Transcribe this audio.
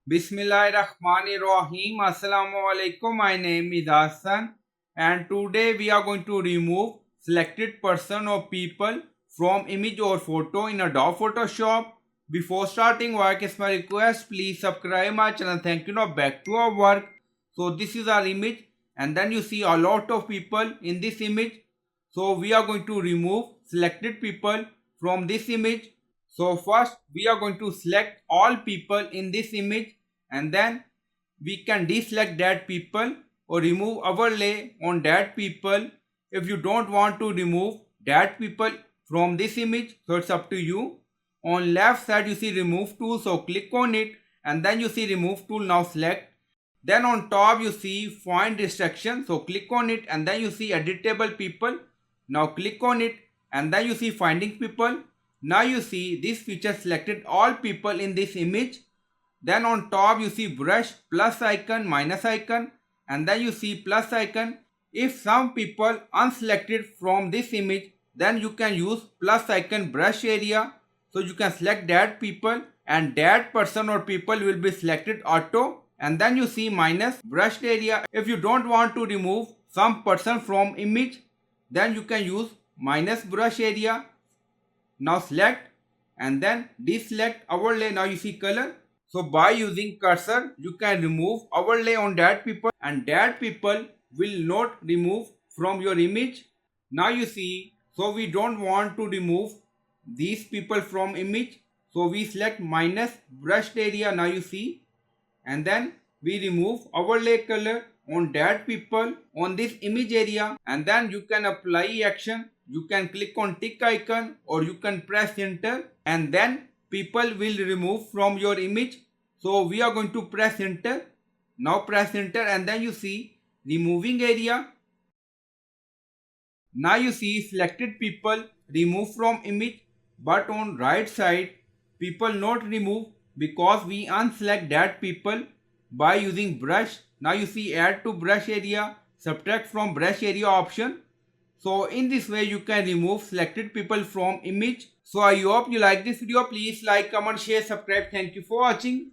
Bismillahirrahmanirrahim. Assalamu alaikum. My name is Hassan, and today we are going to remove selected person or people from image or photo in Adobe Photoshop. Before starting work, it's my request, please subscribe my channel. Thank you. Now back to our work. So this is our image, and then you see a lot of people in this image. So we are going to remove selected people from this image. So first we are going to select all people in this image, and then we can deselect that people or remove overlay on that people. If you don't want to remove that people from this image, so it's up to you. On left side you see remove tool, so click on it, and then you see remove tool. Now select. Then on top you see find restriction, so click on it, and then you see editable people. Now click on it, and then you see finding people. Now you see this feature selected all people in this image. Then on top you see brush, plus icon, minus icon, and then you see plus icon. If some people unselected from this image, then you can use plus icon brush area. So you can select that people, and that person or people will be selected auto. And then you see minus brushed area. If you don't want to remove some person from image, then you can use minus brush area. Now select, and then deselect overlay. Now you see color. So by using cursor, you can remove overlay on that people, and that people will not remove from your image. Now you see, so we don't want to remove these people from image. So we select minus brushed area. Now you see, and then we remove overlay color on that people on this image area, and then you can apply action. You can click on tick icon, or you can press enter, and then people will remove from your image. So we are going to press enter. Now press enter, and then you see removing area. Now you see selected people remove from image, but on right side people not remove because we unselect that people by using brush. Now you see add to brush area, subtract from brush area option. So in this way you can remove selected people from image. So I hope you like this video. Please like, comment, share, subscribe. Thank you for watching.